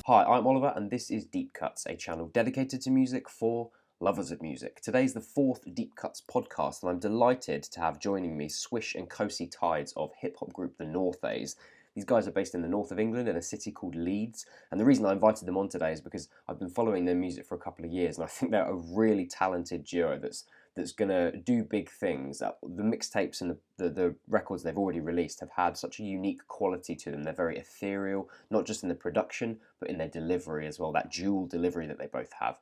Hi, I'm Oliver, and this is Deep Cuts, a channel dedicated to music for lovers of music. Today's the fourth Deep Cuts podcast, and I'm delighted to have joining me Swish and Kosi Tides of hip-hop group the NorthaZe. These guys are based in the north of England in a city called Leeds, and the reason I invited them on today is because I've been following their music for a couple of years, and I think they're a really talented duo that's going to do big things. The mixtapes and the records they've already released have had such a unique quality to them. They're very ethereal, not just in the production, but in their delivery as well, that dual delivery that they both have.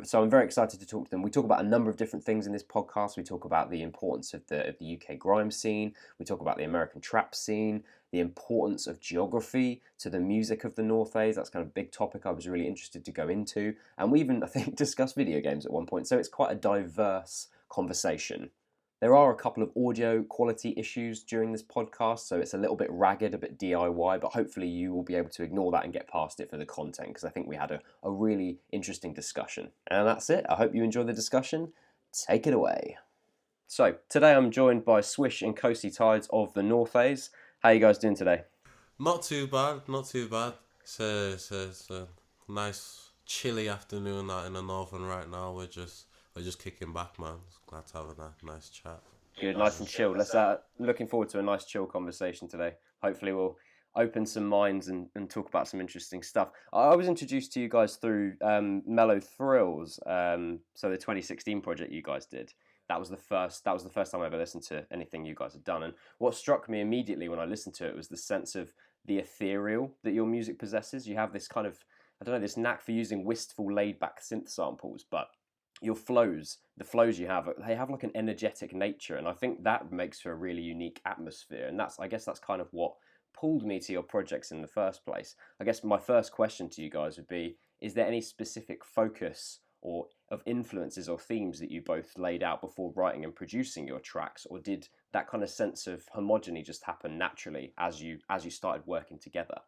So I'm very excited to talk to them. We talk about a number of different things in this podcast. We talk about the importance of the UK grime scene. We talk about the American trap scene, the importance of geography to the music of the NorthaZe. That's kind of a big topic I was really interested to go into. And we even, I think, discussed video games at one point. So it's quite a diverse conversation. There are a couple of audio quality issues during this podcast, so it's a little bit ragged, a bit DIY, but hopefully you will be able to ignore that and get past it for the content, because I think we had a really interesting discussion. And that's it. I hope you enjoy the discussion. Take it away. So, today I'm joined by Swish and Kosi Tides of the NorthaZe. How are you guys doing today? Not too bad. It's a nice chilly afternoon out in the northern right now. We're just kicking back, man. Glad to have a nice chat. Good, nice and chill. Let's looking forward to a nice chill conversation today. Hopefully we'll open some minds and talk about some interesting stuff. I was introduced to you guys through Mellow Thrills, so the 2016 project you guys did. That was the first time I ever listened to anything you guys had done. And what struck me immediately when I listened to it was the sense of the ethereal that your music possesses. You have this kind of, this knack for using wistful, laid-back synth samples, but the flows you have, they have like an energetic nature, and I think that makes for a really unique atmosphere. And I guess that's kind of what pulled me to your projects in the first place. I guess my first question to you guys would be, is there any specific focus or of influences or themes that you both laid out before writing and producing your tracks, or did that kind of sense of homogeny just happen naturally as you started working together?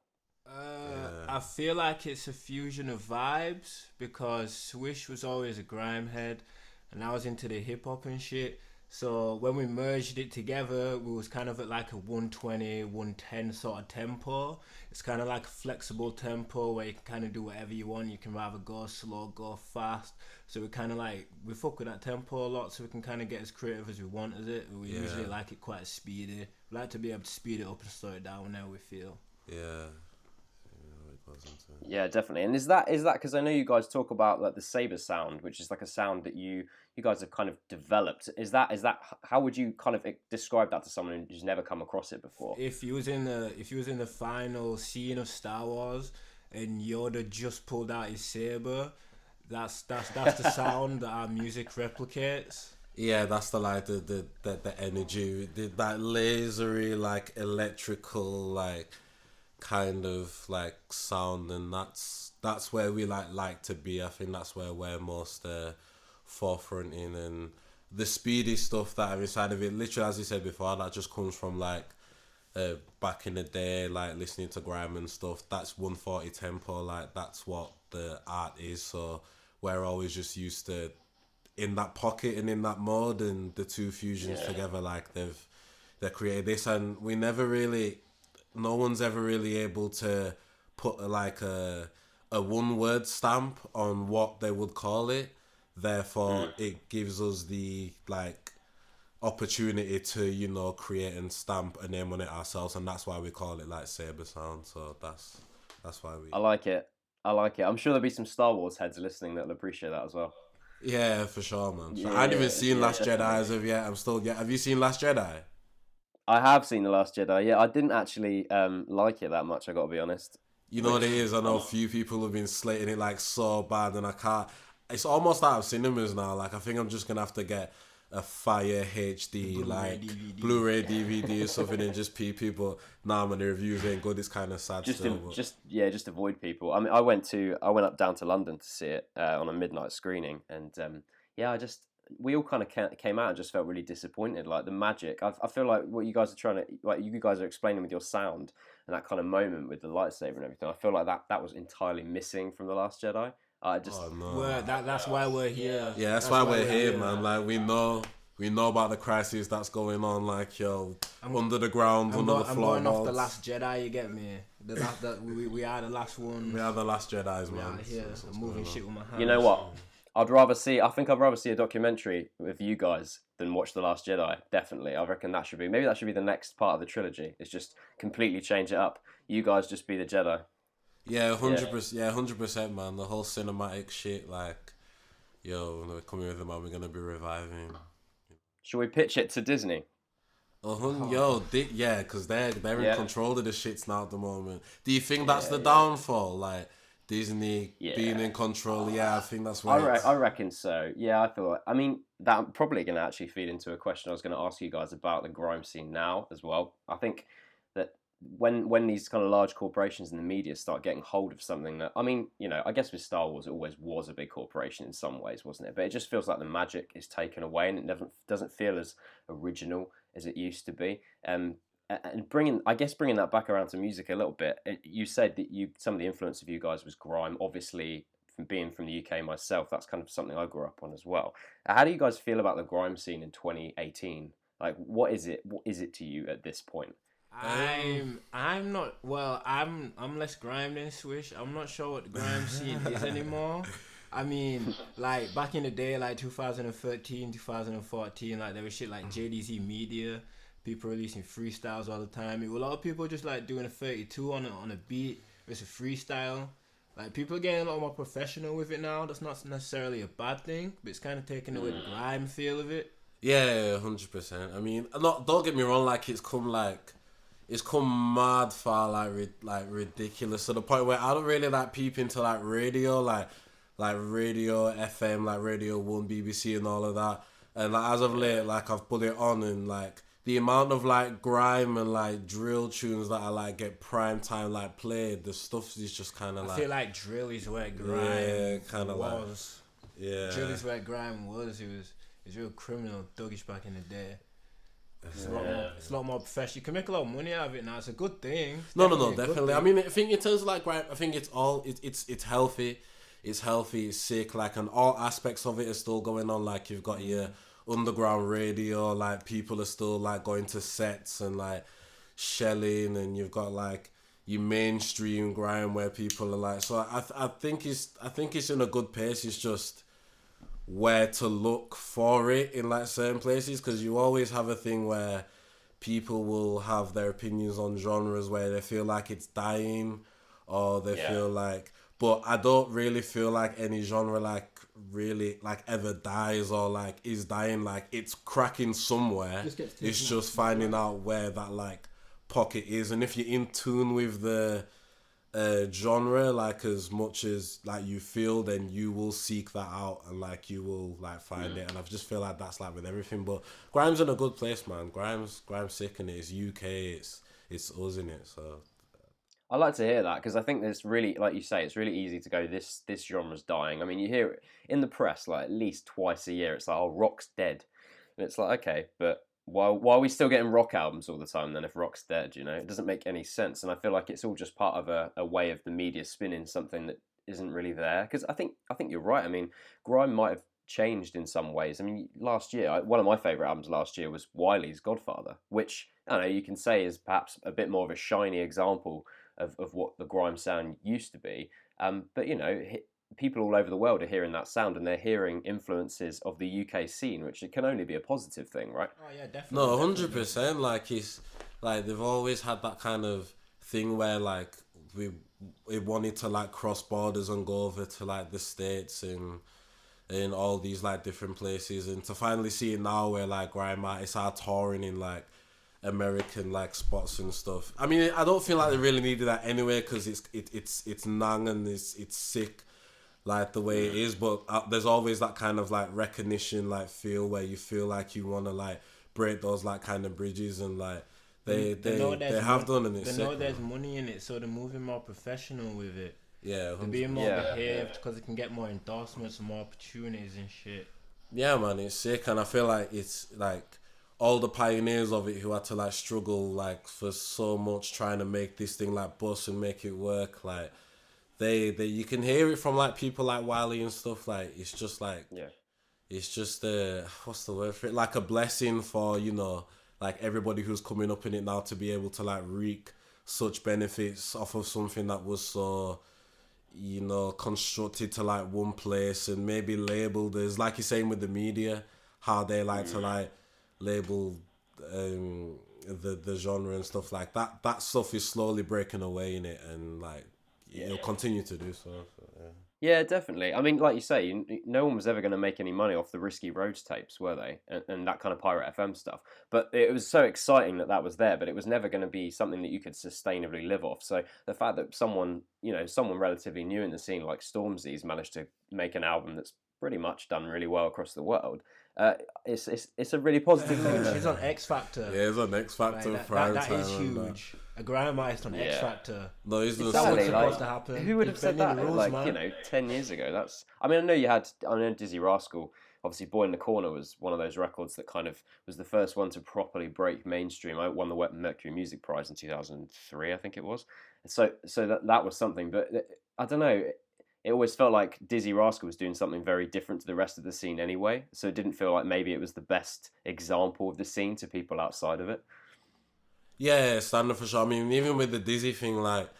I feel like it's a fusion of vibes, because Swish was always a grime head and I was into the hip hop and shit. So when we merged it together, we was kind of at like a 120, 110 sort of tempo. It's kind of like a flexible tempo where you can kind of do whatever you want. You can either go slow, go fast. So we kind of we fuck with that tempo a lot, so we can kind of get as creative as we want as it. We usually like it quite speedy. We like to be able to speed it up and slow it down whenever we feel. Yeah, definitely. And is that because I know you guys talk about like the Saber sound, which is like a sound that you guys have kind of developed. Is that how would you kind of describe that to someone who's never come across it before? If you was in the final scene of Star Wars and Yoda just pulled out his saber, that's the sound that our music replicates. Yeah, that's the energy, that lasery, like electrical, like kind of like sound, and that's where we like to be. I think that's where we're most forefront in, and the speedy stuff that are inside of it, literally as you said before, that just comes from like back in the day, like listening to grime and stuff. That's 140 tempo, like that's what the art is. So we're always just used to in that pocket and in that mode, and the two fusions together, like they created this, and no one's ever really able to put like a one word stamp on what they would call it. Therefore, it gives us the like opportunity to create and stamp a name on it ourselves, and that's why we call it like Saber Sound. So that's why we. I like it. I'm sure there'll be some Star Wars heads listening that'll appreciate that as well. Yeah, for sure, man. Yeah, I haven't even seen Last Jedi as of yet. Have you seen Last Jedi? I have seen The Last Jedi. Yeah, I didn't actually like it that much, I got to be honest. You know what it is? I know a few people have been slating it like so bad, and I can't. It's almost out of cinemas now. Like, I think I'm just gonna have to get a fire HD Blu-ray DVD or something and just pee people. Nah, man, the reviews ain't good. It's kind of sad. Just avoid people. I mean, I went up down to London to see it on a midnight screening, and we all kind of came out and just felt really disappointed. Like the magic, I feel like what you guys are trying to, like you guys are explaining with your sound and that kind of moment with the lightsaber and everything. I feel like that was entirely missing from The Last Jedi. That's why we're here. Yeah, that's why we're here, man. Like we know We know about the crisis that's going on, like, yo, under the ground, under the floor. I'm going off the Last Jedi, you get me? We are the last ones. We are the last Jedis, man. Out here, I'm moving shit with my hands. You know what? I think I'd rather see a documentary with you guys than watch The Last Jedi. Definitely. I reckon that should be the next part of the trilogy. It's just completely change it up. You guys just be the Jedi. Yeah, 100%. Yeah, 100%, man. The whole cinematic shit, like, yo, we're coming with it, man. We're gonna be reviving. Shall we pitch it to Disney? Yeah, because they're in control of the shits now at the moment. Do you think that's the downfall? Like, Disney being in control? Yeah, I think that's what I reckon so. Yeah, I mean, that probably going to actually feed into a question I was going to ask you guys about the grime scene now as well. I think that when these kind of large corporations in the media start getting hold of something that, I mean, you know, I guess with Star Wars it always was a big corporation in some ways, wasn't it? But it just feels like the magic is taken away and it doesn't feel as original as it used to be. And bringing that back around to music a little bit, you said that some of the influence of you guys was grime. Obviously, from being from the UK myself, that's kind of something I grew up on as well. How do you guys feel about the grime scene in 2018? Like, what is it? What is it to you at this point? I'm not, well, I'm less grime than Swish. I'm not sure what the grime scene is anymore. I mean, like, back in the day, like 2013, 2014, like, there was shit like JDZ Media, people releasing freestyles all the time. A lot of people just, like, doing a 32 on a beat. It's a freestyle. Like, people are getting a lot more professional with it now. That's not necessarily a bad thing, but it's kind of taking away the grime feel of it. Yeah, 100%. I mean, don't get me wrong, like, it's come mad far, like ridiculous, to the point where I don't really like peep into like radio, like radio FM, like Radio 1, BBC and all of that. And like as of late, like I've put it on, and like the amount of like grime and like drill tunes that I like get prime time like played, the stuff is just kind of like, I feel like drill is where grime kind of was. Like, yeah, drill is where grime was. It was real criminal, thuggish back in the day. It's a lot more professional. You can make a lot of money out of it now. It's a good thing. No, definitely. I mean, I think in terms of like grime, I think it's healthy. It's healthy. It's sick. Like, and all aspects of it are still going on. Like, you've got your underground radio. Like, people are still like going to sets and like shelling, and you've got like your mainstream grime where people are like. So I think it's in a good pace. It's just where to look for it in like certain places, because you always have a thing where people will have their opinions on genres where they feel like it's dying, or they feel like, but I don't really feel like any genre like really like ever dies or like is dying. Like, it's cracking somewhere, it's just finding out where that like pocket is, and if you're in tune with the genre like as much as like you feel, then you will seek that out and like you will like find it. And I just feel like that's like with everything. But grime's in a good place, man. Grime's sick in it. It's UK, it's us in it. So I like to hear that, because I think there's really, like you say, it's really easy to go, this genre's dying. I mean, you hear it in the press like at least twice a year. It's like, oh, rock's dead, and it's like, okay, but why are we still getting rock albums all the time then if rock's dead? You know, it doesn't make any sense. And I feel like it's all just part of a way of the media spinning something that isn't really there. Because I think you're right. I mean, grime might have changed in some ways. I mean, last year, one of my favourite albums last year was Wiley's Godfather, which, I don't know, you can say is perhaps a bit more of a shiny example of what the grime sound used to be. But, you know, people all over the world are hearing that sound, and they're hearing influences of the UK scene, which it can only be a positive thing, right? Oh yeah, definitely. No, 100%. Like, it's like they've always had that kind of thing where like we wanted to like cross borders and go over to like the States and in all these like different places, and to finally see it now where like grime artists are touring in like American like spots and stuff. I mean, I don't feel like they really needed that anyway, because it's nang and it's sick like the way it is, but there's always that kind of like recognition like feel where you feel like you want to like break those like kind of bridges, and like they have done, and it's they know there's money in it, so they're moving more professional with it. Yeah, they're being more behaved because they can get more endorsements and more opportunities and shit. Yeah, man, it's sick, and I feel like it's like all the pioneers of it who had to like struggle like for so much trying to make this thing like bust and make it work, like they you can hear it from like people like Wiley and stuff. Like, it's just like it's just what's the word for it? Like a blessing for, you know, like everybody who's coming up in it now to be able to like reap such benefits off of something that was so, you know, constructed to like one place and maybe labeled as, like you're saying with the media, how they like to like label the genre and stuff like that. That stuff is slowly breaking away in it, and like it'll continue to do so. Yeah. Yeah, definitely. I mean, like you say, no one was ever going to make any money off the Risky Roads tapes, were they? And that kind of Pirate FM stuff. But it was so exciting that that was there, but it was never going to be something that you could sustainably live off. So the fact that someone, someone relatively new in the scene like Stormzy's managed to make an album that's pretty much done really well across the world, it's a really positive thing. She's on X Factor. Yeah, he's on X Factor. Right, that is huge. A grime artist on X Factor. No, he's That not was Exactly, supposed to happen. Who would have It's said bending that? the rules, Like, man. 10 years ago. I mean, I know Dizzee Rascal. Obviously, Boy in the Corner was one of those records that kind of was the first one to properly break mainstream. I won the Wet Mercury Music Prize in 2003, I think it was. So that was something. But I don't know. It always felt like Dizzee Rascal was doing something very different to the rest of the scene anyway. So it didn't feel like maybe it was the best example of the scene to people outside of it. Yeah, standard for sure. I mean, even with the Dizzee thing, like,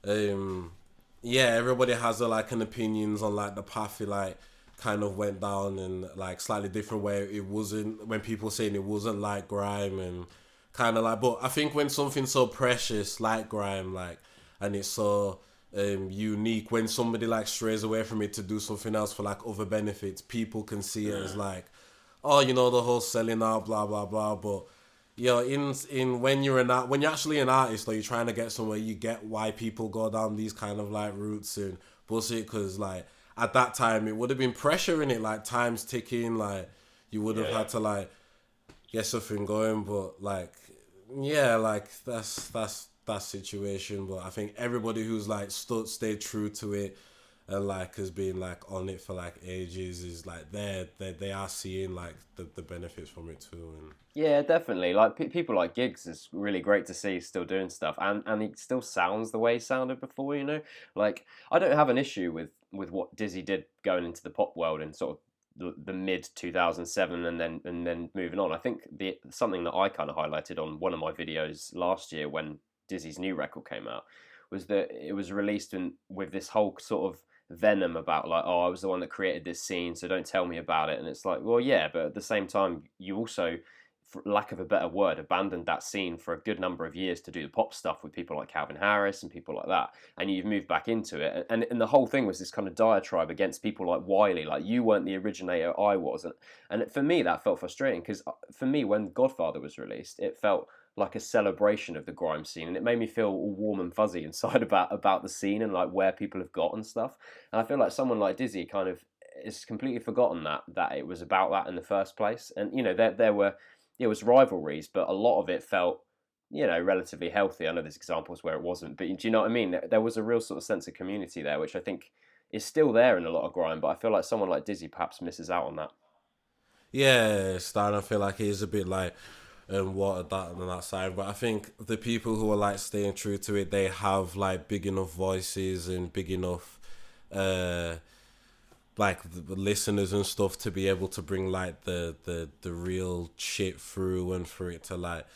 yeah, everybody has like an opinions on like the path he like kind of went down and like slightly different where it wasn't, when people saying it wasn't like grime and kind of like, but I think when something's so precious like grime, like, and it's so unique, when somebody like strays away from it to do something else for like other benefits, people can see it as like, oh, you know, the whole selling out, blah blah blah. But in when you're actually an artist or you're trying to get somewhere, you get why people go down these kind of like routes and bullshit, because like at that time it would have been pressure in it, like time's ticking, like you would have had to like get something going. But like, yeah, like that's that situation. But I think everybody who's like stayed true to it and like has been like on it for like ages is like they are seeing like the benefits from it too. And Yeah, definitely. Like people like Giggs is really great to see still doing stuff, and he still sounds the way he sounded before. Like I don't have an issue with what Dizzee did going into the pop world in sort of the mid 2007 and then moving on. I think something that I kind of highlighted on one of my videos last year when Dizzy's new record came out was that it was released with this whole sort of venom about like, oh, I was the one that created this scene, so don't tell me about it. And it's like, well, yeah, but at the same time, you also, for lack of a better word, abandoned that scene for a good number of years to do the pop stuff with people like Calvin Harris and people like that, and you've moved back into it, and the whole thing was this kind of diatribe against people like Wiley, like you weren't the originator, I was, and for me that felt frustrating, because for me when Godfather was released, it felt like a celebration of the grime scene, and it made me feel all warm and fuzzy inside about the scene and like where people have got and stuff. And I feel like someone like Dizzee kind of has completely forgotten that it was about that in the first place. And there were, it was rivalries, but a lot of it felt relatively healthy. I know there's examples where it wasn't, but do you know what I mean? There was a real sort of sense of community there, which I think is still there in a lot of grime, but I feel like someone like Dizzee perhaps misses out on that. yeah, starting to feel like it is a bit like watered down on that side. But I think the people who are like staying true to it, they have like big enough voices and big enough like the listeners and stuff to be able to bring like the real shit through and for it to like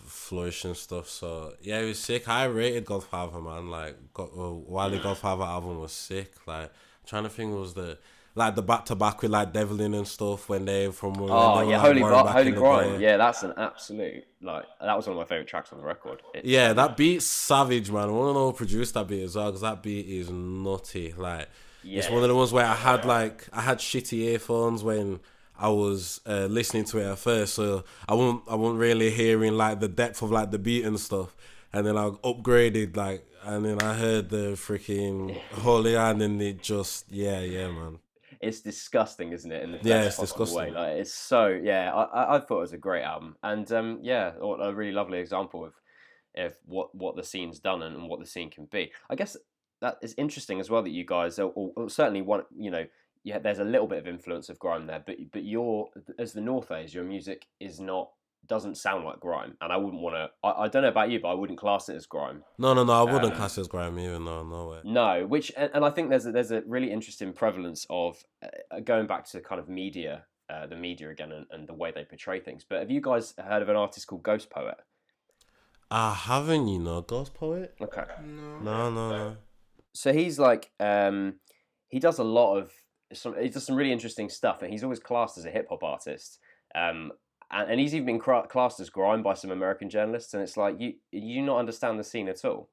flourish and stuff. So yeah, it was sick. I rated Godfather, man. Like Wiley Godfather album was sick. Like I'm trying to think, was the back to back with like Devlin and stuff when they from Oh when they yeah, were, like, Holy Grime. day. Yeah, that's an absolute, like, that was one of my favorite tracks on the record. Yeah, that beat's savage, man. I want to know who produced that beat as well, because that beat is nutty. Like, it's one of the ones where I had shitty earphones when I was listening to it at first, so I wasn't really hearing like the depth of like the beat and stuff. And then I upgraded, like, and then I heard the freaking Holy Hand, and it just yeah, man. It's disgusting, isn't it? In the Yeah, best it's possible disgusting. way. Like, it's so, yeah. I thought it was a great album, and a really lovely example of what the scene's done and what the scene can be. I guess that is interesting as well that you guys, or certainly one, yeah, there's a little bit of influence of grime there, but you're, as the NorthaZe, your music is not doesn't sound like grime, and I wouldn't want to. I don't know about you, but I wouldn't class it as grime. No, I wouldn't class it as grime either. No way. No, which and I think there's a really interesting prevalence of going back to kind of media, the media again, and the way they portray things. But have you guys heard of an artist called Ghost Poet? I haven't, Ghost Poet. Okay. No. So he's like, he does a lot of he does some really interesting stuff, and he's always classed as a hip hop artist. And he's even been classed as grime by some American journalists, and it's like you not understand the scene at all,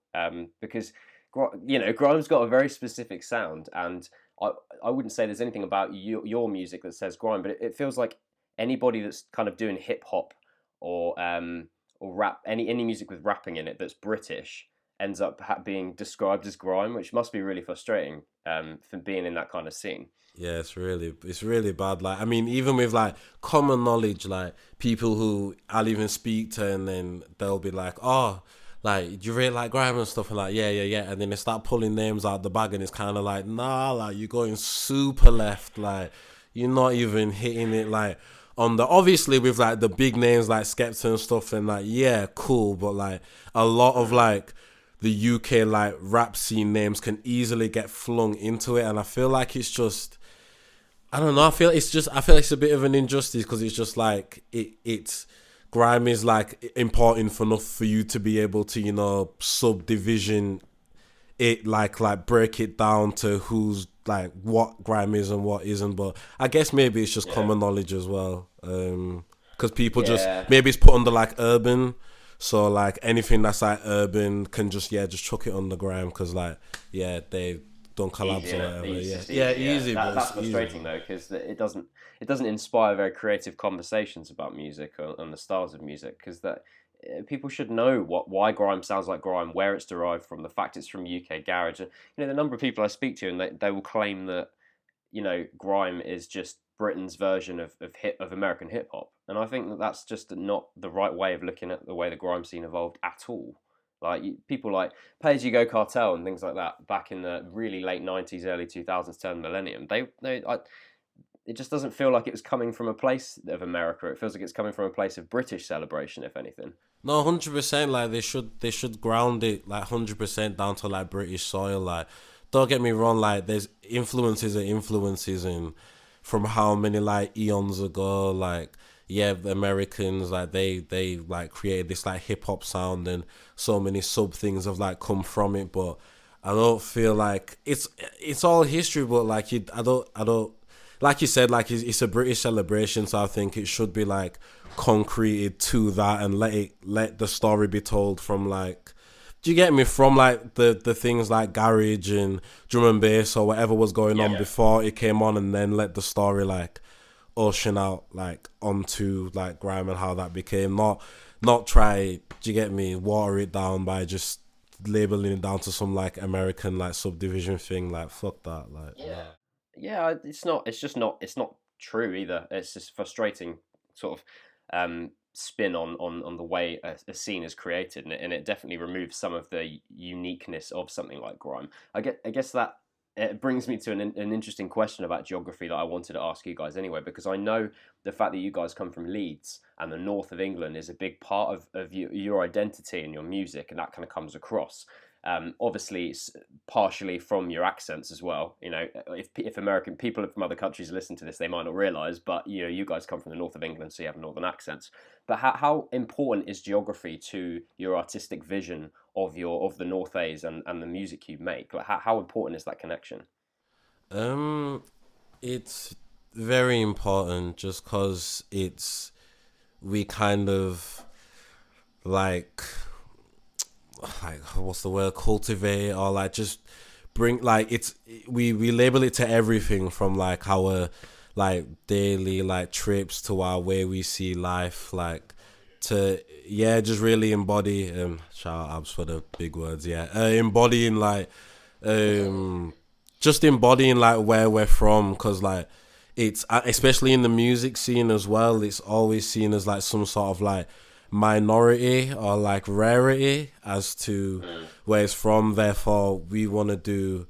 because grime's got a very specific sound, and I wouldn't say there's anything about your music that says grime, but it feels like anybody that's kind of doing hip hop or rap, any music with rapping in it that's British ends up being described as grime, which must be really frustrating for being in that kind of scene. Yeah, it's really bad. Like, I mean, even with like common knowledge, like people who I'll even speak to, and then they'll be like, "Oh, like, do you really like grime and stuff?" And like, yeah, and then they start pulling names out the bag, and it's kind of like, nah, like you're going super left, like you're not even hitting it like on the, obviously with like the big names like Skepta and stuff, and like, yeah, cool, but like a lot of like the UK like rap scene names can easily get flung into it, and I feel like it's just, I don't know. I feel it's a bit of an injustice, because it's just like it's grime is like important enough for you to be able to subdivision it, like break it down to who's like what grime is and what isn't. But I guess maybe it's just common knowledge as well, because people just, maybe it's put under like urban. So like anything that's like urban can just chuck it on the grime, because like they don't collapse or whatever. Easy. That's frustrating though, because it doesn't inspire very creative conversations about music and the styles of music, because that people should know why grime sounds like grime, where it's derived from, the fact it's from UK garage, and the number of people I speak to, and they will claim that grime is just Britain's version of American hip hop, and I think that's just not the right way of looking at the way the grime scene evolved at all. Like people like Pay As You Go Cartel and things like that back in the really late 90s, early 2000s, turn millennium. It just doesn't feel like it was coming from a place of America. It feels like it's coming from a place of British celebration, if anything. No, 100%. Like they should ground it like 100% down to like British soil. Like, don't get me wrong. Like, there's influences and from how many like eons ago. Like, yeah, the Americans, like they like created this like hip hop sound, and so many sub things have like come from it. But I don't feel like it's all history. But like I don't like you said, like it's a British celebration, so I think it should be like concreted to that, and let the story be told from like, do you get me, from like the things like garage and drum and bass or whatever was going on before it came on, and then let the story like ocean out like onto like grime and how that became, not try, do you get me, water it down by just labeling it down to some like American like subdivision thing. Like, fuck that. Like, it's not true either. It's just frustrating sort of spin on the way a scene is created, and it definitely removes some of the uniqueness of something like grime. I guess that it brings me to an interesting question about geography that I wanted to ask you guys anyway, because I know the fact that you guys come from Leeds and the north of England is a big part of your identity and your music, and that kind of comes across. Obviously, it's partially from your accents as well. If American people from other countries listen to this, they might not realise, but you guys come from the north of England, so you have northern accents. But how important is geography to your artistic vision of the NorthaZe and the music you make? Like, how important is that connection? It's very important, just because we kind of like what's the word, cultivate, or like just bring, like, we label it to everything from like our like daily like trips to our way we see life, like to just really embody shout out Abs for the big words, embodying like just embodying like where we're from, because like it's, especially in the music scene as well, it's always seen as like some sort of like minority or like rarity as to where it's from. Therefore, we want to do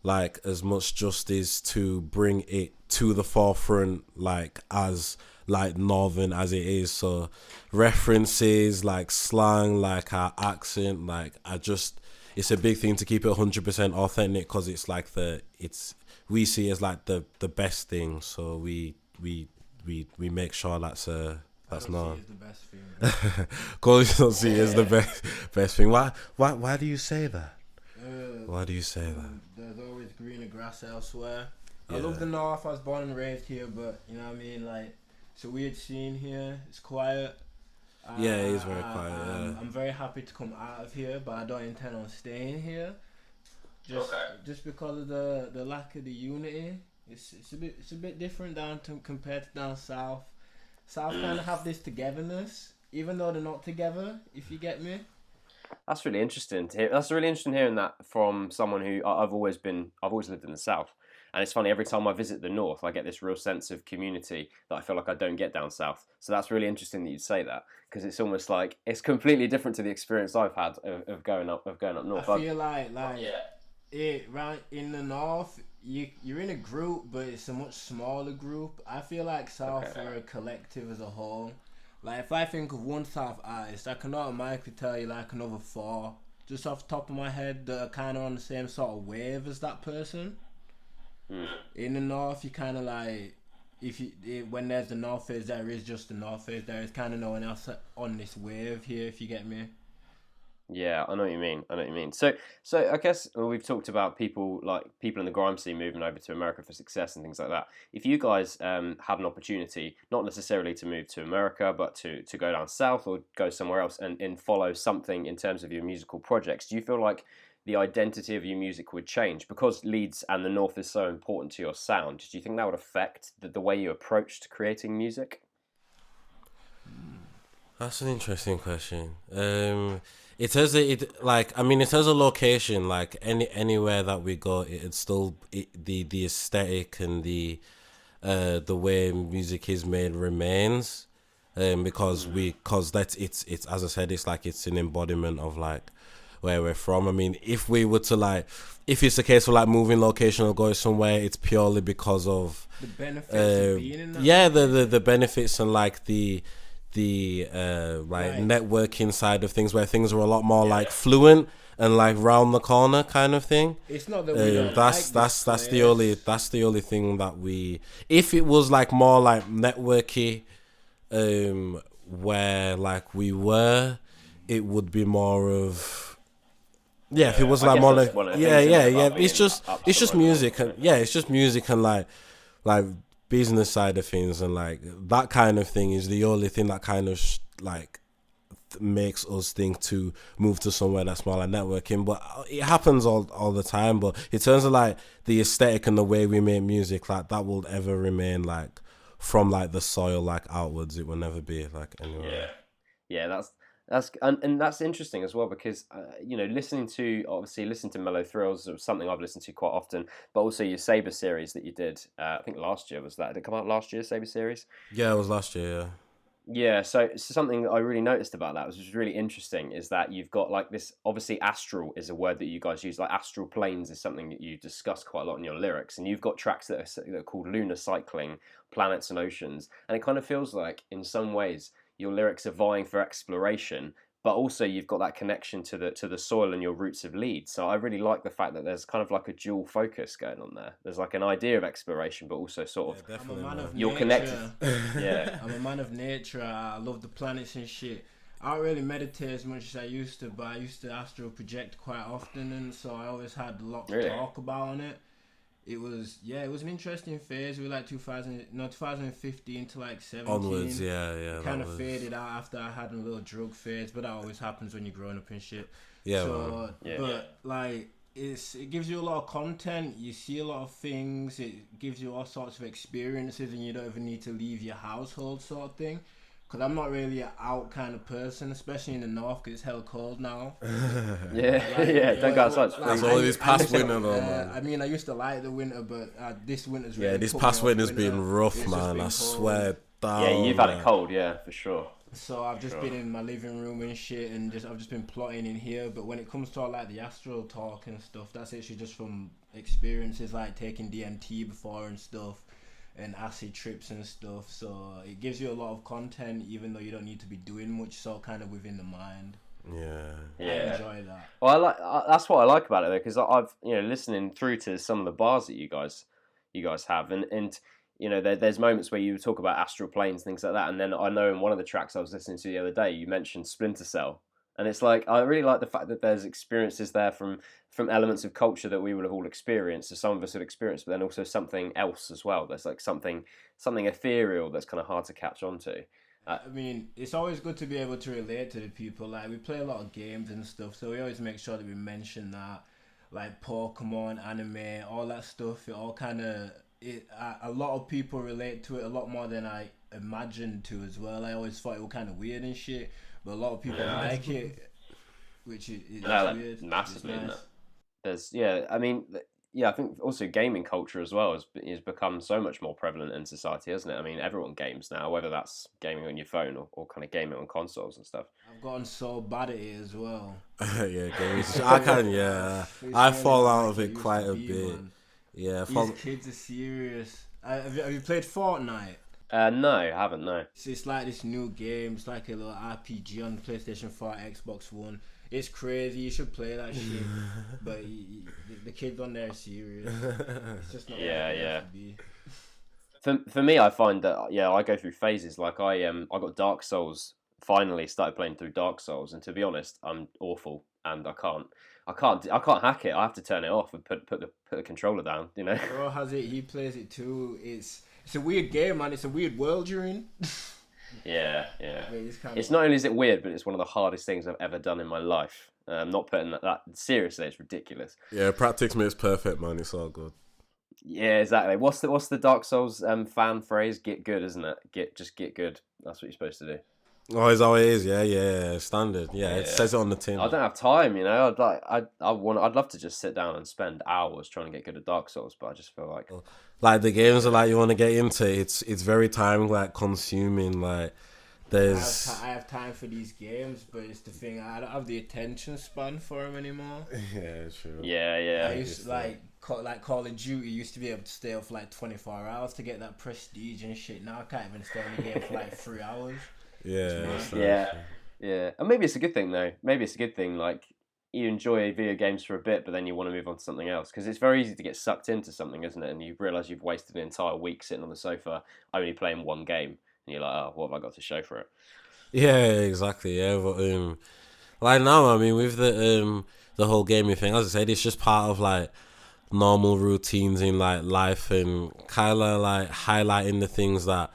like as much justice to bring it to the forefront, like as like northern as it is. So references like slang, like our accent, like it's a big thing to keep it 100% authentic, because it's like we see it as like the best thing. So we make sure that's known. The best thing. Cause you don't see it as the best thing. Why do you say that? Why do you say that? There's always greener grass elsewhere. I love the north. I was born and raised here, but you know what I mean. Like, it's a weird scene here. It's quiet. It is very quiet. I'm very happy to come out of here, but I don't intend on staying here. Just because of the lack of the unity. It's a bit different compared to down south. South kind of have this togetherness, even though they're not together. If you get me. That's really interesting to hear. That's really interesting hearing that from someone who I've always lived in the south. And it's funny, every time I visit the north, I get this real sense of community that I feel like I don't get down south. So that's really interesting that you'd say that, because it's almost like it's completely different to the experience I've had of going up north. I feel like right in the north, you're in a group, but it's a much smaller group. I feel like south are a collective as a whole. Like, if I think of one south artist, I can automatically tell you like another 4 just off the top of my head that are kind of on the same sort of wave as that person. In the north, you kind of like, when there's the NorthaZe, there is just the NorthaZe. There is kind of no one else on this wave here, if you get me. Yeah, I know what you mean. So I guess we've talked about people in the grime scene moving over to America for success and things like that. If you guys had an opportunity, not necessarily to move to America, but to go down south or go somewhere else and follow something in terms of your musical projects, do you feel like the identity of your music would change because Leeds and the North is so important to your sound? Do you think that would affect the way you approached creating music? That's an interesting question. In terms of location, like anywhere that we go, it's still the aesthetic and the way music is made remains, because that's it's as I said, it's like it's an embodiment of like where we're from. I mean, if we were to if it's a case of like moving location or going somewhere, it's purely because of the benefits of being in that. Yeah, the benefits and like the networking side of things, where things are a lot more like fluent and like round the corner kind of thing. It's not that we don't that's the only thing that we, if it was like more like networky, where like we were, it would be more of if it was like more like it's just music and it's just music and like business side of things, and like that kind of thing is the only thing that kind of makes us think to move to somewhere that's more like networking. But it happens all the time. But in terms of like the aesthetic and the way we make music, like that will ever remain like from like the soil like outwards. It will never be like anywhere. That's interesting as well, because listening to Mellow Thrills was something I've listened to quite often, but also your Saber series that you did, I think last year, was that? Did it come out last year, Saber series? Yeah, it was last year. Yeah, so something that I really noticed about that, which was really interesting, is that you've got like this, obviously astral is a word that you guys use, like astral planes is something that you discuss quite a lot in your lyrics, and you've got tracks that are called Lunar Cycling, Planets and Oceans, and it kind of feels like in some ways your lyrics are vying for exploration, but also you've got that connection to the soil and your roots of Leeds. So I really like the fact that there's kind of like a dual focus going on there. There's like an idea of exploration, but also sort of I'm a man of you're nature. Connected. Yeah, I'm a man of nature. I love the planets and shit. I don't really meditate as much as I used to, but I used to astral project quite often, and so I always had a lot to talk about on it. It was an interesting phase. We were like 2015 to like 17. Onwards, yeah. Kind of faded out after I had a little drug phase, but that always happens when you're growing up and shit. Yeah. So, like it gives you a lot of content. You see a lot of things. It gives you all sorts of experiences, and you don't even need to leave your household, sort of thing. Because I'm not really an out kind of person, especially in the north, because it's hella cold now. Don't go outside. That's all this past winter though, man. I mean, I used to like the winter, but this winter's really this past winter's been rough, man. I swear down. Yeah, you've had it cold, for sure. So I've just been in my living room and shit, and I've just been plotting in here. But when it comes to all like the astral talk and stuff, that's actually just from experiences like taking DMT before and stuff. and acid trips and stuff. So it gives you a lot of content, even though you don't need to be doing much. So kind of within the mind. Yeah. I enjoy that. Well, that's what I like about it though, because I've listening through to some of the bars that you guys have, and there's moments where you talk about astral planes, things like that, and then I know in one of the tracks I was listening to the other day, you mentioned Splinter Cell, and it's like I really like the fact that there's experiences there from elements of culture that we would have all experienced, so some of us would experience, but then also something else as well. There's like something ethereal that's kind of hard to catch onto. I mean, it's always good to be able to relate to the people. Like, we play a lot of games and stuff, so we always make sure that we mention that. Like Pokemon, anime, all that stuff, it all kind of... a lot of people relate to it a lot more than I imagined to as well. I always thought it was kind of weird and shit, but a lot of people like it, which is weird. Massively, nice. I think also gaming culture as well has become so much more prevalent in society, hasn't it? I mean, everyone games now, whether that's gaming on your phone or kind of gaming on consoles and stuff. I've gotten so bad at it as well. Yeah, gaming. I fall out of it quite a bit. Man. Yeah, these kids are serious. Have you played Fortnite? No, I haven't. No. It's like this new game. It's like a little RPG on PlayStation 4, Xbox One. It's crazy. You should play that shit. But the kids on there are serious. It's just not to be. For me, I find that I go through phases. Like I got Dark Souls. Finally, started playing through Dark Souls, and to be honest, I'm awful, and I can't hack it. I have to turn it off and put the controller down. Bro has it. He plays it too. It's a weird game, man. It's a weird world you're in. Yeah. It's not only is it weird, but it's one of the hardest things I've ever done in my life. I'm not putting that seriously. It's ridiculous. Yeah, practice makes perfect, man. It's all good. Yeah, exactly. What's the Dark Souls fan phrase? Get good, isn't it? Just get good. That's what you're supposed to do. Oh, is that what it is? Yeah, standard. Yeah, it says it on the tin. I don't have time, I'd love to just sit down and spend hours trying to get good at Dark Souls, but I just feel like the games are like you want to get into. It's very time consuming. Like there's I have time for these games, but it's the thing, I don't have the attention span for them anymore. Yeah, true. Yeah. I used to like Call of Duty. Used to be able to stay up for like 24 hours to get that prestige and shit. Now I can't even stay in the game for like 3 hours. Yeah. And maybe it's a good thing though. Maybe it's a good thing. Like you enjoy video games for a bit, but then you want to move on to something else because it's very easy to get sucked into something, isn't it? And you realise you've wasted an entire week sitting on the sofa only playing one game, and you're like, oh, what have I got to show for it? Yeah, exactly. Yeah, but like now, I mean, with the whole gaming thing, as I said, it's just part of like normal routines in like life and kind of like highlighting the things that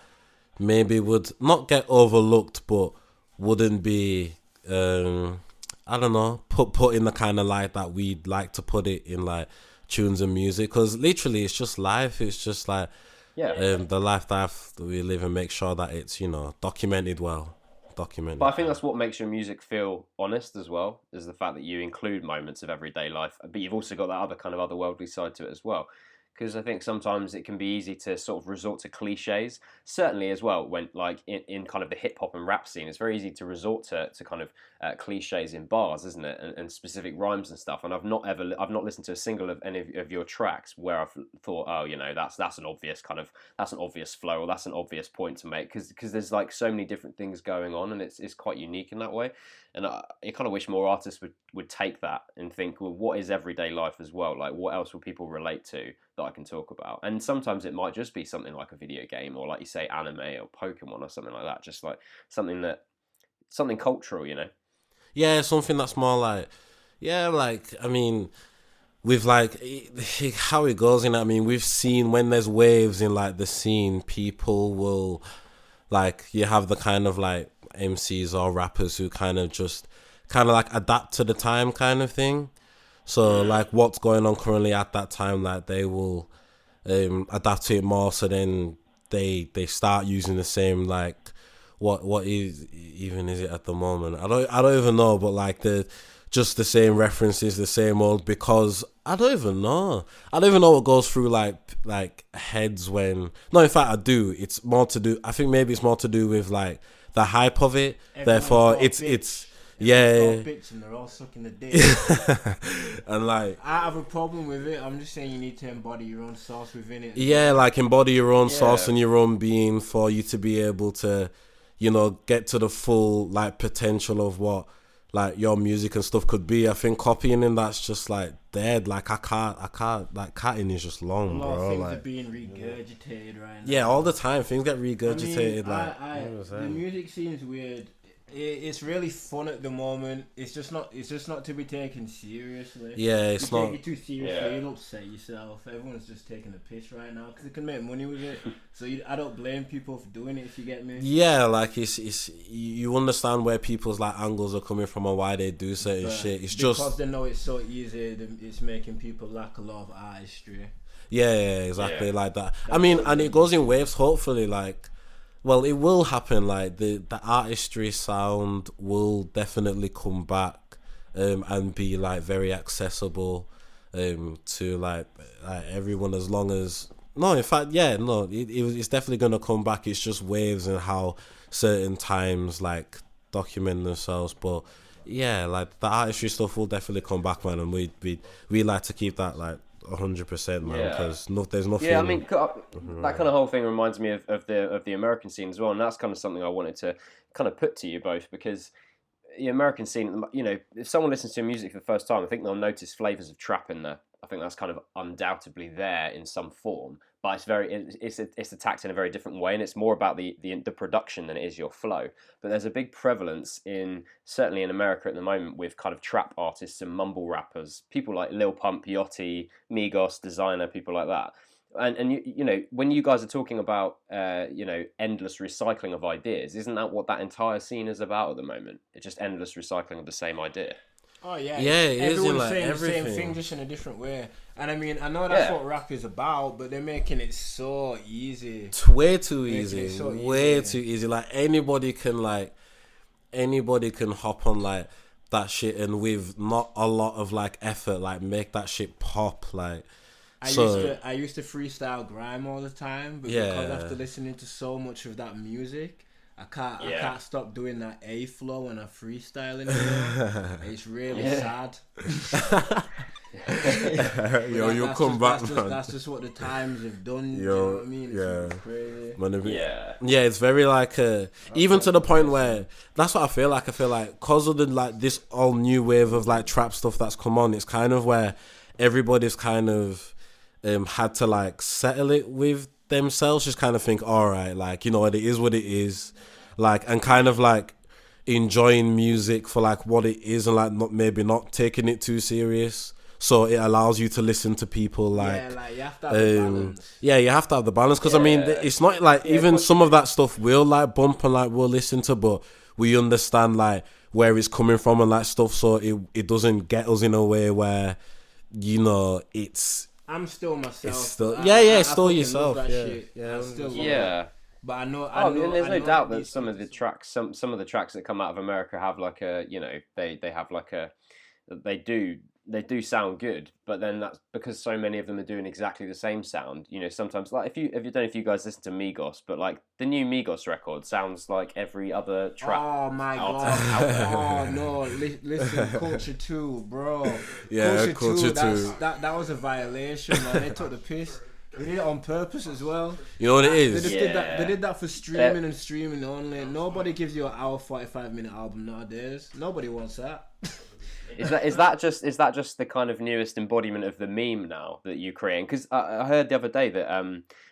maybe would not get overlooked, but wouldn't be, I don't know, put in the kind of light that we'd like to put it in, like tunes and music. Because literally, it's just life. It's just like the life that we live, and make sure that it's documented well. But I think that's what makes your music feel honest as well, is the fact that you include moments of everyday life, but you've also got that other kind of otherworldly side to it as well. Because I think sometimes it can be easy to sort of resort to cliches. Certainly as well, when like in kind of the hip hop and rap scene, it's very easy to resort to kind of cliches in bars, isn't it? And specific rhymes and stuff. And I've not listened to a single of any of your tracks where I've thought, oh, that's an obvious flow, or that's an obvious point to make. Because there's like so many different things going on, and it's quite unique in that way. And I kind of wish more artists would take that and think, well, what is everyday life as well? Like, what else will people relate to that I can talk about? And sometimes it might just be something like a video game, or like you say, anime or Pokemon or something like that. Just like something cultural, Yeah, something that's more like, I mean, with like how it goes in. I mean, we've seen when there's waves in like the scene, people will like, you have the kind of like MCs or rappers who kind of like adapt to the time kind of thing. So like what's going on currently at that time, like they will adapt to it more. So then they start using the same, like what is it at the moment? I don't even know, but like just the same references, the same old, because I don't even know what goes through like heads when. No, in fact I do. I think maybe it's more to do with like the hype of it. Therefore it's Yeah. Bits and they're all sucking the dick. And like, I have a problem with it. I'm just saying you need to embody your own sauce within it. yeah, like embody your own sauce and your own being for you to be able to, you know, get to the full like potential of what like your music and stuff could be. I think copying and that's just like dead. Like I can't like cutting is just long, a lot bro. of things like are being regurgitated right now. yeah, all the time things get regurgitated. I mean, the music seems weird. It's really fun at the moment. It's just not to be taken seriously. Yeah, it's you not. take it too seriously, you'll upset yourself. Everyone's just taking a piss right now because they can make money with it. So I don't blame people for doing it. If you get me. Yeah, like it's you understand where people's like angles are coming from and why they do certain shit. It's just because they know it's so easy. It's making people lack a lot of artistry. Yeah, exactly like that. I mean, and it goes in waves. Hopefully, like. Well, it will happen. Like the artistry sound will definitely come back, and be like very accessible, to like everyone as long as no. In fact, yeah, no, it's definitely gonna come back. It's just waves and how certain times like document themselves. But yeah, like the artistry stuff will definitely come back, man. And we like to keep that like 100%, man, because there's nothing. Yeah, I mean, that kind of whole thing reminds me of the American scene as well, and that's kind of something I wanted to kind of put to you both, because the American scene, you know, if someone listens to music for the first time, I think they'll notice flavors of trap in there. I think that's kind of undoubtedly there in some form, but it's attacked in a very different way, and it's more about the production than it is your flow. But there's a big prevalence certainly in America at the moment with kind of trap artists and mumble rappers, people like Lil Pump, Yachty, Migos, Designer, people like that. And you know, when you guys are talking about you know, endless recycling of ideas, isn't that what that entire scene is about at the moment? It's just endless recycling of the same idea. Oh yeah, it is in like saying everything. the same thing, just in a different way. And I mean, I know that's what rap is about, but they're making it so easy. It's way too easy. Way too easy. Like anybody can hop on like that shit, and with not a lot of like effort, like make that shit pop. Like I used to freestyle Grime all the time, but because after listening to so much of that music, I can't stop doing that A flow when I freestyle anymore. It's really sad. Yo, you'll come back, man. That's just what the times have done. You know what I mean? It's crazy. Yeah, it's very like even to the point where that's what I feel like. I feel like because of the like this all new wave of like trap stuff that's come on, it's kind of where everybody's kind of had to like settle it with themselves, just kind of think, all right, like, you know, it is what it is, like, and kind of like enjoying music for like what it is, and like maybe not taking it too serious. So it allows you to listen to people like you have to have the balance. Yeah, you have to have the balance, because I mean, it's not like even some of that stuff we'll like bump and like we'll listen to, but we understand like where it's coming from and like stuff, so it doesn't get us in a way where, you know, I'm still myself. It's still, I still yourself. But I know. There's no doubt that some of the tracks, some of the tracks that come out of America have like a, you know, they have like a, they do sound good, but then that's because so many of them are doing exactly the same sound. You know, sometimes like if you don't know if you guys listen to Migos, but like the new Migos record sounds like every other track. Oh my god! Oh no! Listen, Culture 2, bro. Yeah, Culture 2. That was a violation, man. They took the piss. They did it on purpose as well. You know what it is? They just did that. They did that for streaming and streaming only. Nobody gives you an hour 45-minute album nowadays. Nobody wants that. Is that just the kind of newest embodiment of the meme now that you create? Because I heard the other day that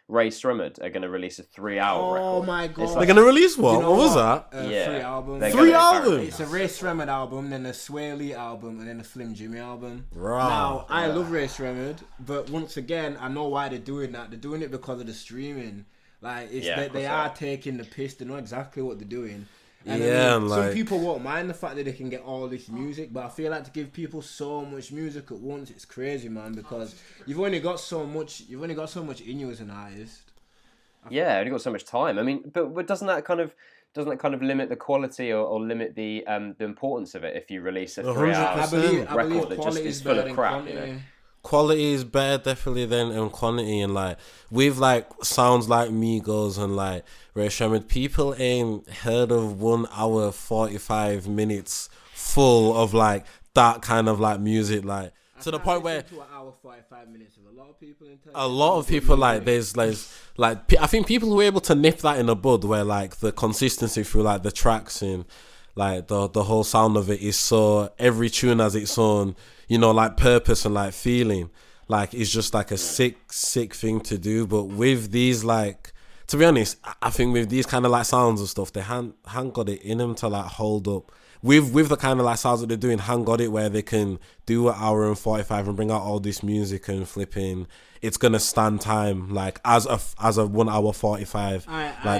Ray Shremmerd are going to release a 3-hour record. Oh my god! They're going to release what? What was that? 3 albums. 3 albums. It's a Ray Shremmerd album, then a Sway Lee album, and then a Slim Jimmy album. Right. Now I love Ray Shremmerd, but once again, I know why they're doing that. They're doing it because of the streaming. Like they are taking the piss. They know exactly what they're doing. And I mean, some people won't mind the fact that they can get all this music, but I feel like to give people so much music at once, it's crazy, man. Because you've only got so much in you as an artist. Only got so much time. I mean, but doesn't that kind of limit the quality or limit the importance of it if you release a 3-hour record that just is full of crap? You know? Quality is better definitely than quantity, and like with like sounds like Migos and like Ray Shremmerd, people ain't heard of 1 hour 45 minutes full of like that kind of like music, like to the point where to an hour 45 minutes of a lot of people in a lot of people like there's like I think people who are able to nip that in the bud, where like the consistency through like the tracks and like the whole sound of it is so, every tune has its own, you know, like purpose and like feeling. Like it's just like a sick thing to do. But with these, like, to be honest, I think with these kind of like sounds and stuff, they haven't got it in them to like hold up. With the kind of like sounds that they're doing, haven't got it where they can do an hour and 45 and bring out all this music and flipping. It's gonna stand time like as a 1 hour 45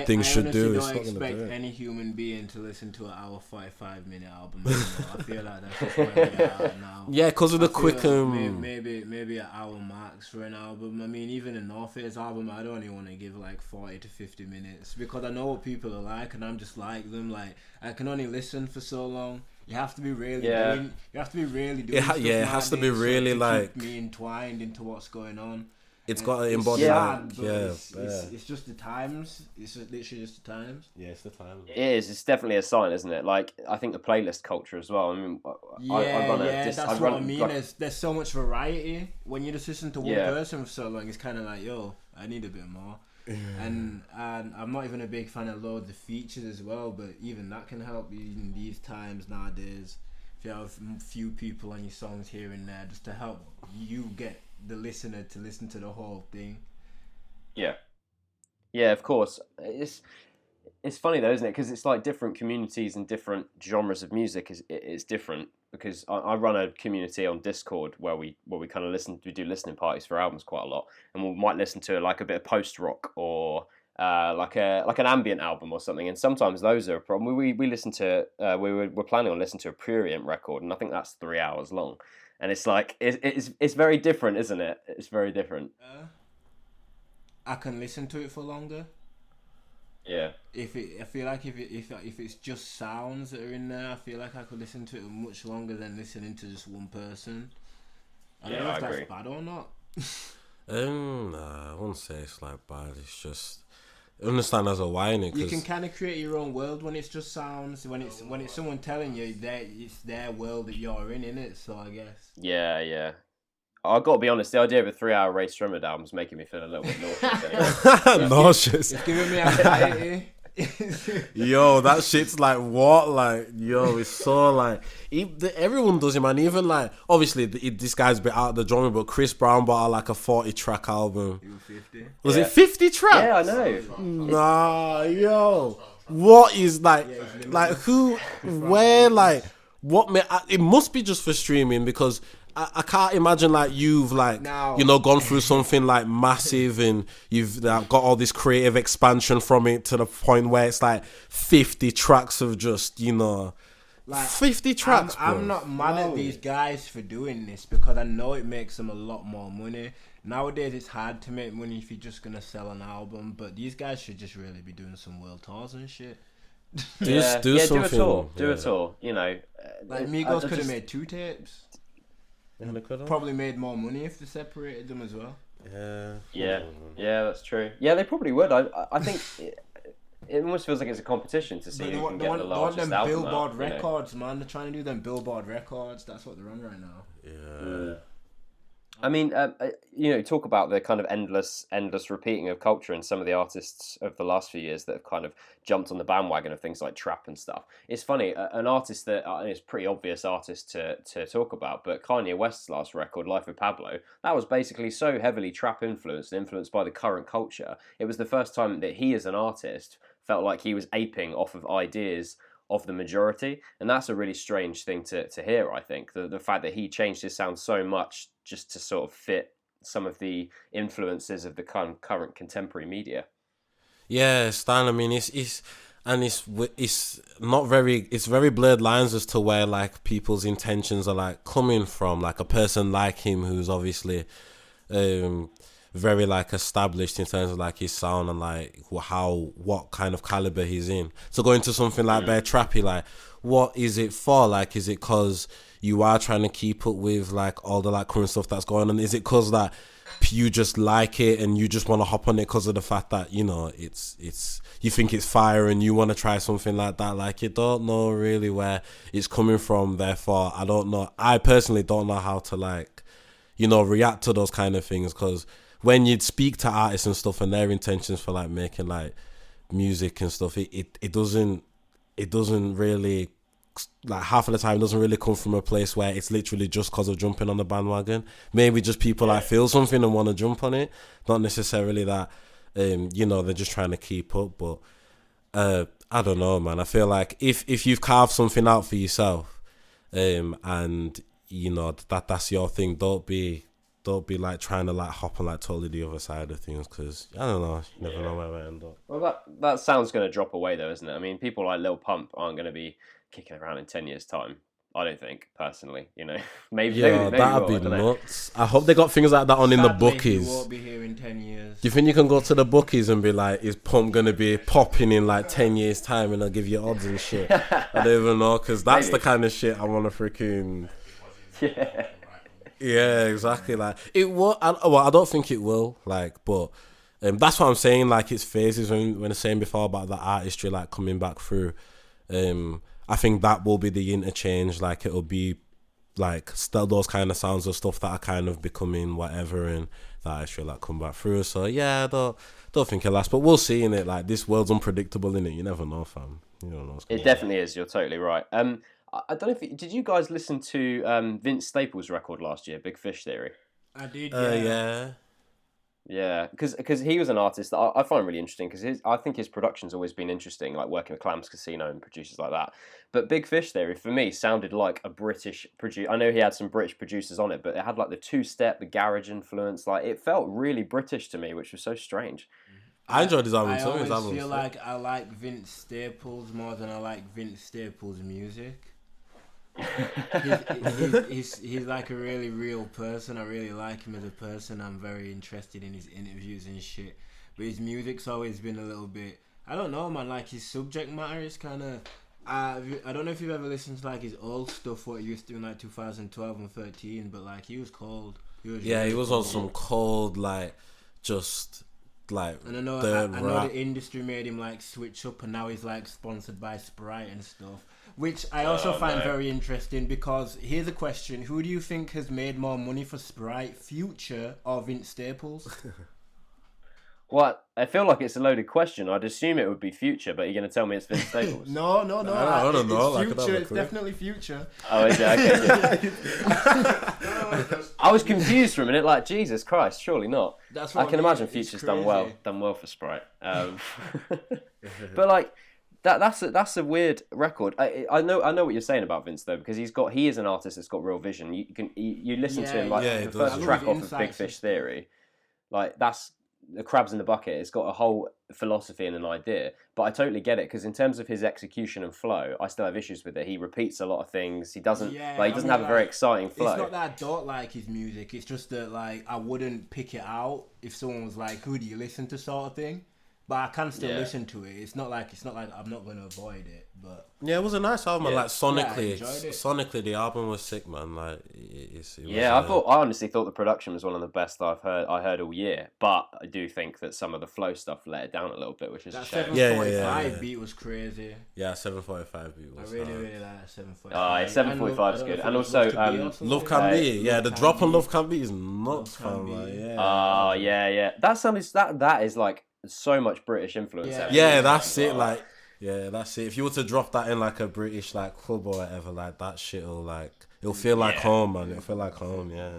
things should do. I don't expect any human being to listen to an hour 45-minute album anymore. I feel like that's just where we are now. Yeah, because of the quick maybe an hour max for an album. I mean, even a NorthaZe album, I'd only want to give like 40 to 50 minutes because I know what people are like, and I'm just like them. Like I can only listen for so long. You have to be really doing. You have to be really doing. It has to be really to like keep me entwined into what's going on. It's got to embody it's just the times. It's literally just the times. Yeah, it's the times. It is. It's definitely a sign, isn't it? Like I think the playlist culture as well. I mean, that's what I mean. There's so much variety. When you just listen to one person for so long, it's kind of like, yo, I need a bit more. And I'm not even a big fan of loads of features as well, but even that can help in these times nowadays. If you have a few people on your songs here and there, just to help you get the listener to listen to the whole thing. Yeah, of course. It's funny though, isn't it? Because it's like different communities and different genres of music is different. Because I run a community on Discord where we kind of we do listening parties for albums quite a lot, and we might listen to like a bit of post rock or like an ambient album or something. And sometimes those are a problem. We listen to we're planning on listening to a Prurient record, and I think that's 3 hours long. And it's like it's very different, isn't it? It's very different. I can listen to it for longer. Yeah. I feel like if it's just sounds that are in there, I feel like I could listen to it much longer than listening to just one person. I don't know if that's bad or not. Nah, I wouldn't say it's like bad. It's just I understand as a whining. You can kind of create your own world when it's just sounds. When it's someone telling you that it's their world that you're in it. So I guess. Yeah. I've got to be honest, the idea of a 3 hour Ray Strummer album is making me feel a little bit nauseous. Nauseous. It's giving me anxiety. Yo, that shit's like what? Like, yo, it's so like everyone does it, man. Even like, obviously, this guy's a bit out of the genre, but Chris Brown bought like a 40-track album. 50. Was it 50 tracks? Yeah, I know. Nah, yo, what is like who, where, like what? It must be just for streaming because. I can't imagine like you've like gone through something like massive and you've got all this creative expansion from it to the point where it's like 50 tracks of just like 50 tracks. I'm not mad at these guys for doing this because I know it makes them a lot more money. Nowadays it's hard to make money if you're just gonna sell an album, but these guys should just really be doing some world tours and shit. Do something. Do a tour. Like Migos could have made 2 tapes. Probably made more money if they separated them as well. Yeah, that's true. Yeah, they probably would. I think it almost feels like it's a competition to see who can get the largest album. Billboard records, man. They're trying to do them Billboard records. That's what they're on right now. Yeah. I mean, talk about the kind of endless repeating of culture and some of the artists of the last few years that have kind of jumped on the bandwagon of things like trap and stuff. It's funny, an artist that it's a pretty obvious artist to talk about, but Kanye West's last record, Life of Pablo, that was basically so heavily trap influenced by the current culture. It was the first time that he as an artist felt like he was aping off of ideas of the majority, and that's a really strange thing to hear. I think the fact that he changed his sound so much just to sort of fit some of the influences of the current contemporary media. Yeah, Stan. I mean, it's not very. It's very blurred lines as to where like people's intentions are like coming from. Like a person like him who's obviously very like established in terms of like his sound and like what kind of caliber he's in. So going to something like Bear Trappy, like what is it for? Like, is it because you are trying to keep up with like all the like current stuff that's going on? Is it because that you just like it and you just want to hop on it because of the fact that, you know, it's you think it's fire and you want to try something like that? Like, you don't know really where it's coming from. Therefore, I personally don't know how to, like, you know, react to those kind of things, because when you'd speak to artists and stuff and their intentions for like making like music and stuff, it doesn't really, like, half of the time doesn't really come from a place where it's literally just because of jumping on the bandwagon. Maybe just people like feel something and want to jump on it, not necessarily that you know, they're just trying to keep up. But I don't know, man. I feel like if you've carved something out for yourself, and you know that's your thing, don't be like trying to like hop on like totally the other side of things, because I don't know, you never know where I end up. Well, that sound's going to drop away though, isn't it? I mean, people like Lil Pump aren't going to be kicking around in 10 years' time. I don't think, personally. You know, maybe that'd be nuts. I hope they got things like that on in the bookies. He won't be here in 10 years. Do you think you can go to the bookies and be like, is Pump going to be popping in like 10 years' time, and they'll give you odds and shit? I don't even know, because that's the kind of shit I want to freaking... Yeah, exactly. Like, it will. I don't think it will. Like, but that's what I'm saying. Like, it's phases. When I was saying before about the artistry, like, coming back through. I think that will be the interchange. Like, it'll be like still those kind of sounds of stuff that are kind of becoming whatever, and that artistry like come back through. So yeah, I don't think it'll last, but we'll see. In it, like, this world's unpredictable, innit? You never know, fam. You don't know. It definitely is. You're totally right. I don't know if did you guys listen to Vince Staples' record last year, Big Fish Theory? I did. Yeah, because he was an artist that I find really interesting, because I think his production's always been interesting, like working with Clams Casino and producers like that. But Big Fish Theory, for me, sounded like a British producer. I know he had some British producers on it, but it had like the two-step, the garage influence. Like, it felt really British to me, which was so strange. I enjoyed his album too. I always feel like I like Vince Staples more than I like Vince Staples' music. he's like a really real person. I really like him as a person. I'm very interested in his interviews and shit, but his music's always been a little bit, I don't know, man, like his subject matter is kind of, I don't know if you've ever listened to like his old stuff, what he used to do in like 2012 and 13, but like he was cold. He was on some cold, like, just like, and I know the industry made him like switch up, and now he's like sponsored by Sprite and stuff, which I also find very interesting, because here's a question: who do you think has made more money for Sprite, Future or Vince Staples? Well, I feel like it's a loaded question. I'd assume it would be Future, but you're going to tell me it's Vince Staples? No. I don't know. It's Future. It's definitely Future. Oh, is it? Okay. I was confused for a minute. Like, Jesus Christ, surely not. That's what I can imagine Future's done well for Sprite. But like, that's a weird record. I know what you're saying about Vince though, because he is an artist that's got real vision. You listen to him, like the first track off of Big Fish Theory, like that's the crabs in the bucket. It's got a whole philosophy and an idea, but I totally get it, because in terms of his execution and flow, I still have issues with it. He repeats a lot of things. He doesn't have a very exciting flow. It's not that I don't like his music. It's just that, like, I wouldn't pick it out if someone was like, "Who do you listen to?" sort of thing. But I can still listen to it. It's not like I'm not going to avoid it. But yeah, it was a nice album. Yeah. Like, sonically, the album was sick, man. Like, I honestly thought the production was one of the best I heard all year. But I do think that some of the flow stuff let it down a little bit, which is a shame. 745 beat was crazy. Yeah, 745 beat was. I really like 745. 745 is good, and also Love Can Be. Yeah, the drop on Love Can Be is nuts, fam. Yeah. That is like so much British influence. Yeah, that's it. Like, yeah, that's it. If you were to drop that in like a British like club or whatever, like, that shit'll it'll feel like home, man. It'll feel like home, yeah.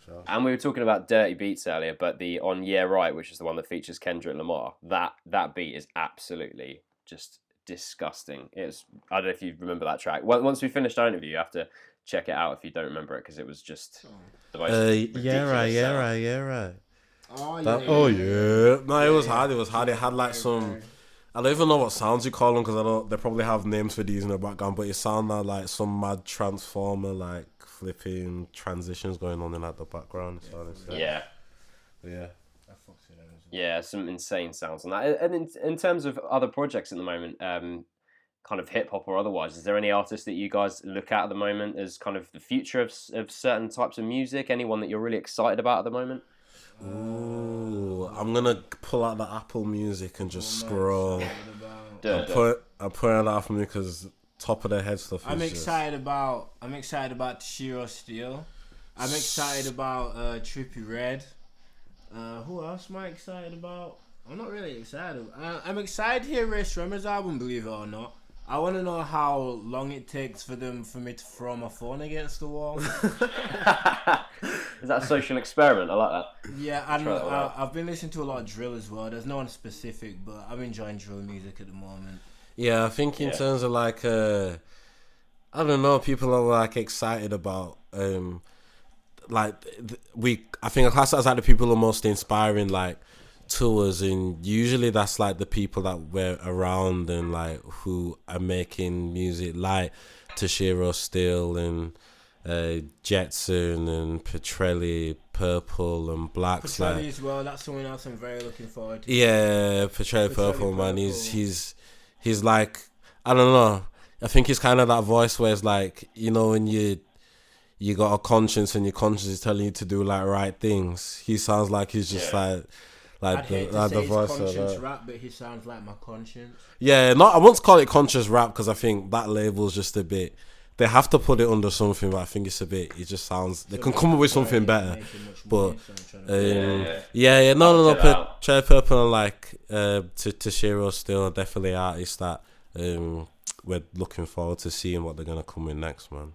Sure. And we were talking about dirty beats earlier, but the on Yeah Right, which is the one that features Kendrick Lamar, that beat is absolutely just disgusting. I don't know if you remember that track. Once we finished our interview, you have to check it out if you don't remember it, because it was just the most ridiculous. Yeah, right. Oh yeah. No, it was hard. It had like some. I don't even know what sounds you call them, because they probably have names for these in the background, but it sounded like some mad transformer, like flipping transitions going on in like the background. Yeah. Yeah, some insane sounds on that. And in terms of other projects at the moment, kind of hip hop or otherwise, is there any artists that you guys look at the moment as kind of the future of certain types of music? Anyone that you're really excited about at the moment? Ooh, I'm gonna pull out the Apple Music and just scroll. I'm putting that for me because top of the head stuff. I'm excited about Tashiro Steele. I'm excited about Trippie Redd. Who else am I excited about? I'm not really excited. I'm excited to hear Ray Shremmer's album, believe it or not. I want to know how long it takes for me to throw my phone against the wall. Is that a social experiment? I like that. Yeah, and I've been listening to a lot of drill as well. There's no one specific, but I'm enjoying drill music at the moment. Yeah, I think in terms of like, I don't know, people are like excited about, I think a class that's like the people who are most inspiring, like, tours, and usually that's like the people that we're around and like who are making music, like Tashiro Steele and Jetson and Petrelli, Purple and Blacks. Petrelli like, as well. That's someone else I'm very looking forward to. Yeah, Petrelli Purple, man. He's like, I don't know. I think he's kind of that voice where it's like, you know, when you got a conscience and your conscience is telling you to do like right things. He sounds like he's just like I'd hate to say the his voice conscience rap, but he sounds like my conscience. Yeah, I won't call it conscious rap because I think that label's just a bit. They have to put it under something, but I think it's a bit. It just sounds. They can come up with something better, but no. Cherry Purple and like Tashiro still definitely artists that we're looking forward to seeing what they're gonna come in next, man.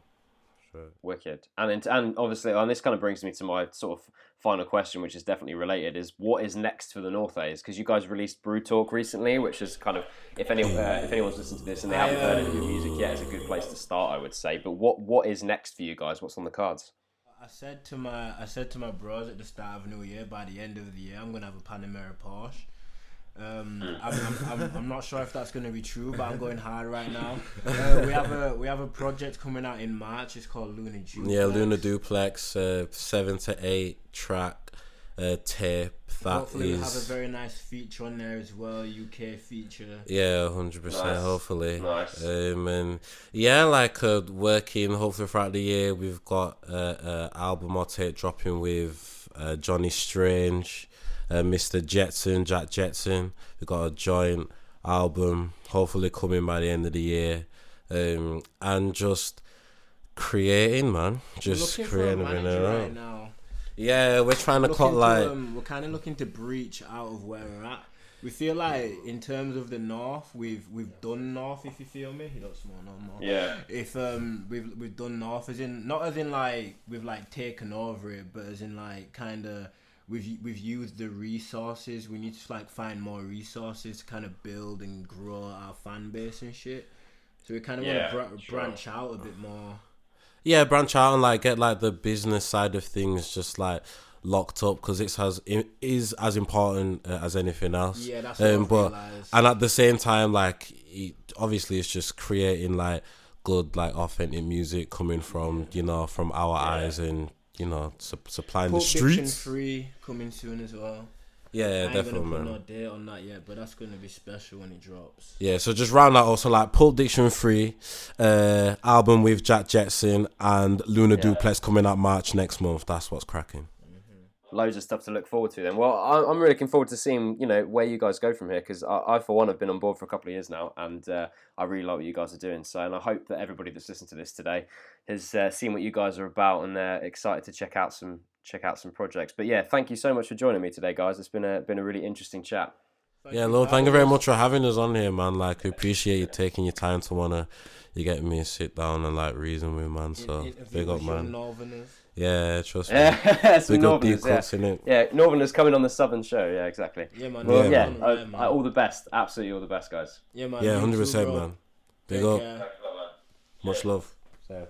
Sure. Wicked, and obviously, and this kind of brings me to my sort of final question, which is definitely related, is what is next for the NorthaZe? Because you guys released Brew Talk recently, which is kind of, if anyone's listened to this and they haven't heard any of your music yet, it's a good place to start, I would say. But what is next for you guys? What's on the cards? I said to my bros at the start of New Year, by the end of the year, I'm gonna have a Panamera Porsche. I'm not sure if that's going to be true, but I'm going hard right now. We have a project coming out in March. It's called Lunar Duplex. Yeah, Lunar Duplex, 7 to 8 track tape. Hopefully we'll have a very nice feature on there as well, UK feature. Yeah, 100%. Nice. Hopefully, nice. And yeah, like working hopefully throughout the year. We've got album or tape dropping with Johnny Strange. Mr. Jack Jetson. We've got a joint album hopefully coming by the end of the year, and just creating, man. Just creating right now. Yeah, we're trying to cut like. We're kind of looking to breach out of where we're at. We feel like in terms of the North, we've done North. If you feel me, you don't smell no more. Yeah. If we've done North, as in not as in like we've like taken over it, but as in like kind of. We've used the resources. We need to like find more resources to kind of build and grow our fan base and shit. So we kind of want to branch out a bit more. Yeah, branch out and like get like the business side of things just like locked up because it is as important as anything else. Yeah, that's what I realized. And at the same time, like obviously it's just creating like good like authentic music coming from from our eyes and. Supplying the streets. Diction Free coming soon as well. Yeah, definitely, man. I ain't gonna put no date on that yet, but that's gonna be special when it drops. Yeah, so just round that also like Pulp Diction Free, album with Jack Jetson and Lunar Duplex coming out March next month. That's what's cracking. Loads of stuff to look forward to then. Well, I'm really looking forward to seeing, where you guys go from here because I, for one, have been on board for a couple of years now and I really like what you guys are doing. So, and I hope that everybody that's listened to this today has seen what you guys are about and they're excited to check out some projects. But yeah, thank you so much for joining me today, guys. It's been a really interesting chat. Lord, thank you very much for having us on here, man. Like, we appreciate you taking your time to you get me sit down and like reason with, man. So big up, man. Yeah, trust me. Some Northerners, in it. Yeah, Northerners coming on the Southern show. Yeah, exactly. Yeah, man. Well, all the best. Absolutely all the best, guys. Yeah, man. Yeah, 100%, man. Big up. Care. Much love. So.